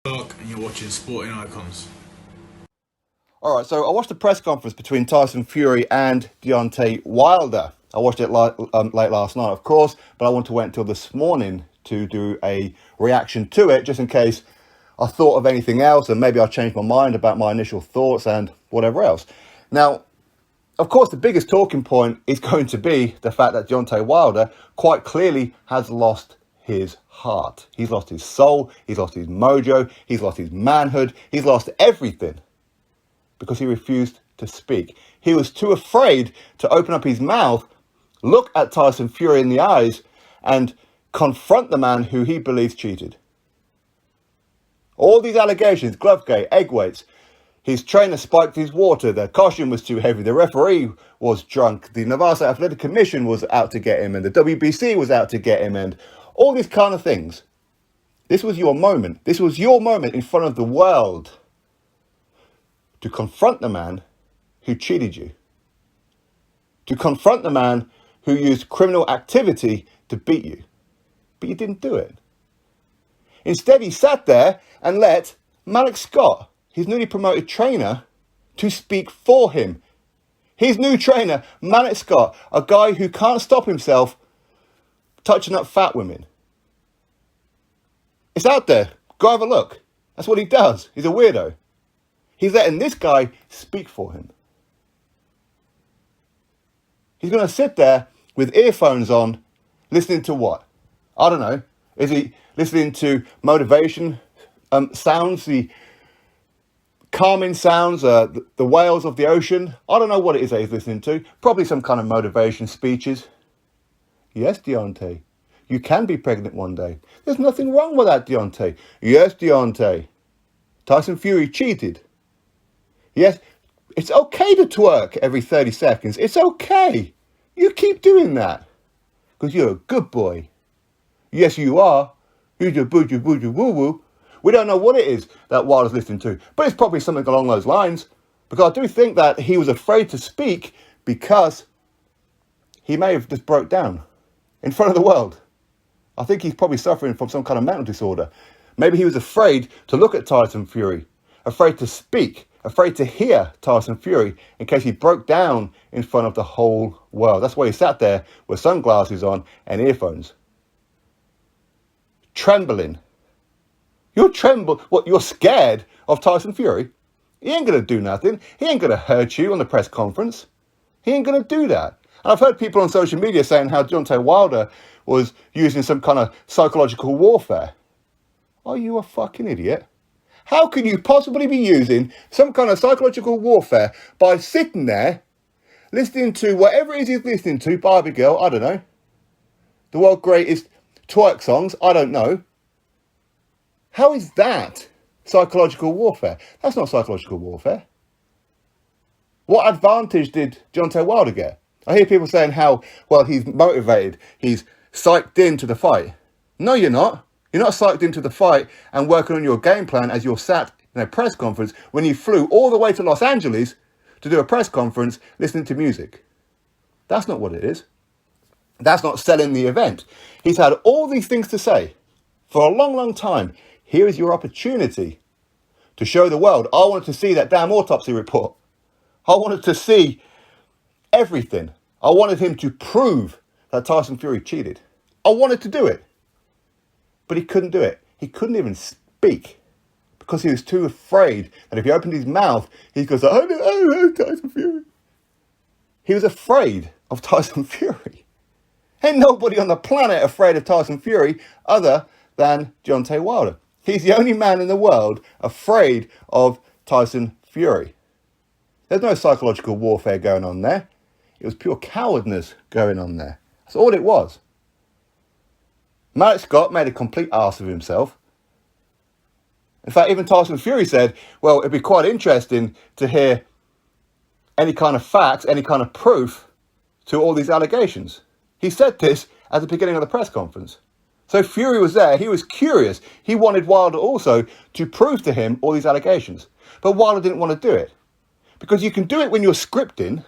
And you're watching Sporting Icons. All right, so I watched the press conference between Tyson Fury and Deontay Wilder. I watched it late last night, of course, but I want to wait until this morning to do a reaction to it, just in case I thought of anything else, and maybe I changed my mind about my initial thoughts and whatever else. Now, of course, the biggest talking point is going to be the fact that Deontay Wilder quite clearly has lost his heart. He's lost his soul, he's lost his mojo, he's lost his manhood, he's lost everything because he refused to speak. He was too afraid to open up his mouth, look at Tyson Fury in the eyes, and confront the man who he believes cheated. All these allegations, glovegate, egg weights, his trainer spiked his water, the costume was too heavy, the referee was drunk, the Nevada Athletic Commission was out to get him, and the WBC was out to get him, and all these kind of things. This was your moment. This was your moment in front of the world to confront the man who cheated you. To confront the man who used criminal activity to beat you. But you didn't do it. Instead, he sat there and let Malik Scott, his newly promoted trainer, to speak for him. His new trainer, Malik Scott, a guy who can't stop himself touching up fat women. It's out there. Go have a look. That's what he does. He's a weirdo. He's letting this guy speak for him. He's going to sit there with earphones on, listening to what? I don't know. Is he listening to motivation sounds, the calming sounds, the whales of the ocean? I don't know what it is that he's listening to. Probably some kind of motivation speeches. Yes, Deontay, you can be pregnant one day. There's nothing wrong with that, Deontay. Yes, Deontay, Tyson Fury cheated. Yes, it's okay to twerk every 30 seconds. It's okay. You keep doing that because you're a good boy. Yes, you are. Booja, booja, booja, woo woo. We don't know what it is that Wilder's listening to, but it's probably something along those lines, because I do think that he was afraid to speak because he may have just broke down in front of the world. I think he's probably suffering from some kind of mental disorder. Maybe he was afraid to look at Tyson Fury, afraid to speak, afraid to hear Tyson Fury in case he broke down in front of the whole world. That's why he sat there with sunglasses on and earphones. Trembling. You're scared of Tyson Fury? He ain't going to do nothing. He ain't going to hurt you on the press conference. He ain't going to do that. And I've heard people on social media saying how Deontay Wilder was using some kind of psychological warfare. Are you a fucking idiot? How can you possibly be using some kind of psychological warfare by sitting there, listening to whatever it is he's listening to, Barbie Girl, I don't know, the world's greatest twerk songs, I don't know. How is that psychological warfare? That's not psychological warfare. What advantage did Deontay Wilder get? I hear people saying how, well, he's motivated, he's psyched into the fight. No, you're not. You're not psyched into the fight and working on your game plan as you're sat in a press conference when you flew all the way to Los Angeles to do a press conference listening to music. That's not what it is. That's not selling the event. He's had all these things to say for a long, long time. Here is your opportunity to show the world. I wanted to see that damn autopsy report. I wanted to see everything. I wanted him to prove that Tyson Fury cheated. I wanted to do it. But he couldn't do it. He couldn't even speak because he was too afraid that if he opened his mouth, he goes, oh, Tyson Fury. He was afraid of Tyson Fury. Ain't nobody on the planet afraid of Tyson Fury other than Deontay Wilder. He's the only man in the world afraid of Tyson Fury. There's no psychological warfare going on there. It was pure cowardness going on there. That's all it was. Malik Scott made a complete arse of himself. In fact, even Tyson Fury said, well, it'd be quite interesting to hear any kind of facts, any kind of proof to all these allegations. He said this at the beginning of the press conference. So Fury was there. He was curious. He wanted Wilder also to prove to him all these allegations. But Wilder didn't want to do it. Because you can do it when you're scripting.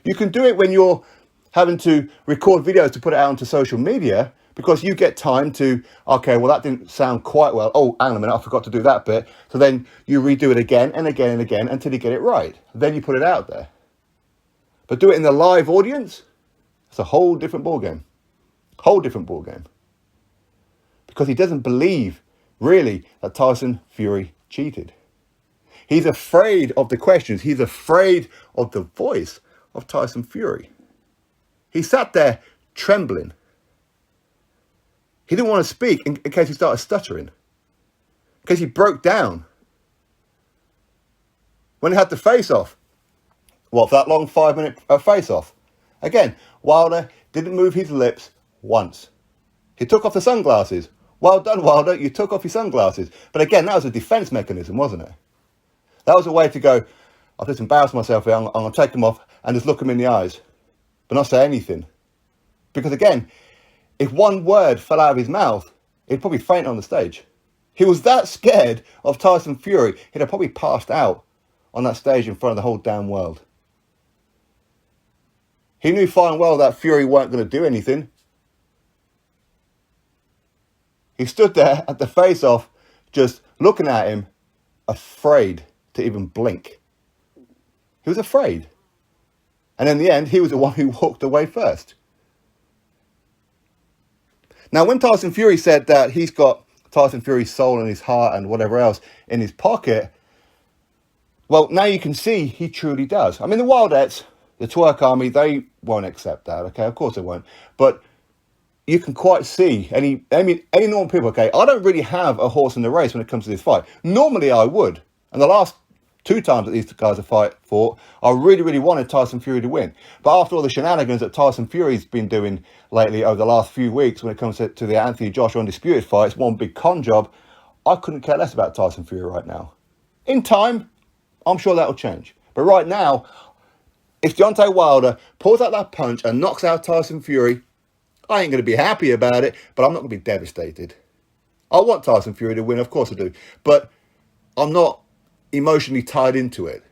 You can do it when you're having to record videos to put it out onto social media. Because you get time to, okay, well, that didn't sound quite well. Oh, hang on a minute, I forgot to do that bit. So then you redo it again and again and again until you get it right. Then you put it out there. But do it in the live audience, it's a whole different ballgame. Whole different ballgame. Because he doesn't believe, really, that Tyson Fury cheated. He's afraid of the questions. He's afraid of the voice of Tyson Fury. He sat there trembling. He didn't want to speak in case he started stuttering. In case he broke down. When he had the face-off. What, for that long 5-minute face-off? Again, Wilder didn't move his lips once. He took off the sunglasses. Well done, Wilder, you took off your sunglasses. But again, that was a defense mechanism, wasn't it? That was a way to go, I've just embarrassed myself here, I'm going to take them off and just look him in the eyes. But not say anything. Because again, if one word fell out of his mouth, he'd probably faint on the stage. He was that scared of Tyson Fury, he'd have probably passed out on that stage in front of the whole damn world. He knew fine well that Fury weren't going to do anything. He stood there at the face-off, just looking at him, afraid to even blink. He was afraid. And in the end, he was the one who walked away first. Now, when Tyson Fury said that he's got Tyson Fury's soul and his heart and whatever else in his pocket, well, now you can see he truly does. I mean, the Wildettes, the twerk army, they won't accept that, okay? Of course they won't. But you can quite see, any normal people, okay? I don't really have a horse in the race when it comes to this fight. Normally I would. And the last 2 times that these guys have fought, I really, really wanted Tyson Fury to win. But after all the shenanigans that Tyson Fury's been doing lately over the last few weeks when it comes to the Anthony Joshua Undisputed fight, it's one big con job, I couldn't care less about Tyson Fury right now. In time, I'm sure that'll change. But right now, if Deontay Wilder pulls out that punch and knocks out Tyson Fury, I ain't going to be happy about it, but I'm not going to be devastated. I want Tyson Fury to win, of course I do. But I'm not emotionally tied into it.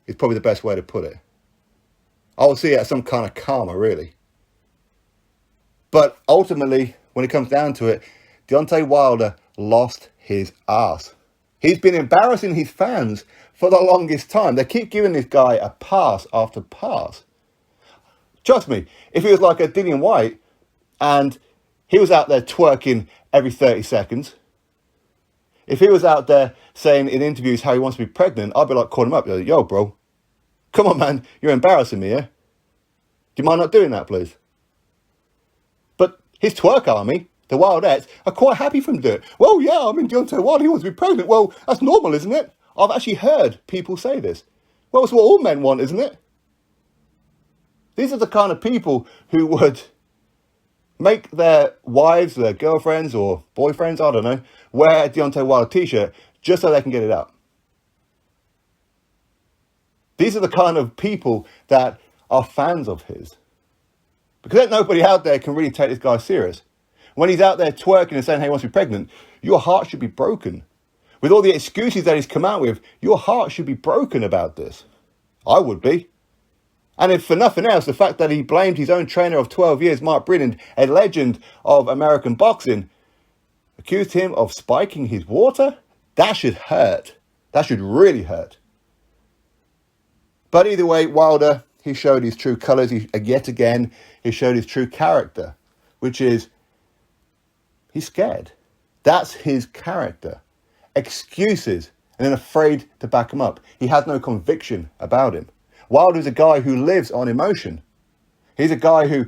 It's probably the best way to put it. I will see it as some kind of karma, really. But ultimately, when it comes down to it, Deontay Wilder lost his ass. He's been embarrassing his fans for the longest time. They keep giving this guy a pass after pass. Trust me, if he was like a Dillian White and he was out there twerking every 30 seconds, if he was out there saying in interviews how he wants to be pregnant, I'd be like calling him up. Like, yo, bro, come on, man, you're embarrassing me, yeah? Do you mind not doing that, please? But his twerk army, the Wildettes, are quite happy for him to do it. Well, yeah, I mean, Deontay Wilder, he wants to be pregnant. Well, that's normal, isn't it? I've actually heard people say this. Well, it's what all men want, isn't it? These are the kind of people who would make their wives, their girlfriends or boyfriends, I don't know, wear a Deontay Wilder t-shirt just so they can get it up. These are the kind of people that are fans of his. Because nobody out there can really take this guy serious. When he's out there twerking and saying, hey, he wants to be pregnant, your heart should be broken. With all the excuses that he's come out with, your heart should be broken about this. I would be. And if for nothing else, the fact that he blamed his own trainer of 12 years, Mark Brennan, a legend of American boxing, accused him of spiking his water, that should hurt. That should really hurt. But either way, Wilder, he showed his true colours. Yet again, he showed his true character, which is he's scared. That's his character. Excuses, and then afraid to back him up. He has no conviction about him. Wilder's a guy who lives on emotion. He's a guy who,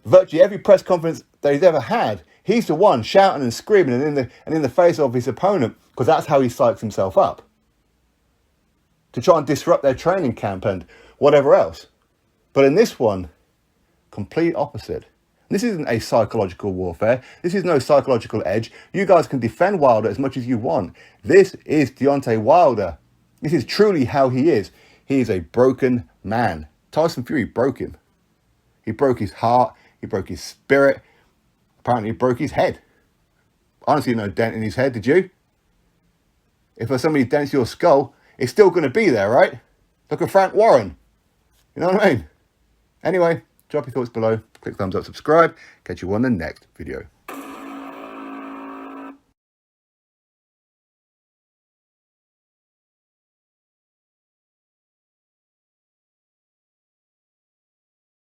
virtually every press conference that he's ever had, he's the one shouting and screaming and in the face of his opponent, because that's how he psychs himself up. To try and disrupt their training camp and whatever else. But in this one, complete opposite. This isn't a psychological warfare. This is no psychological edge. You guys can defend Wilder as much as you want. This is Deontay Wilder. This is truly how he is. He is a broken man. Tyson Fury broke him. He broke his heart. He broke his spirit. Apparently he broke his head. Honestly, no dent in his head, did you? If somebody dents your skull, it's still going to be there, right? Look at Frank Warren. You know what I mean? Anyway, Drop your thoughts below. Click thumbs up, subscribe. Catch you on the next video.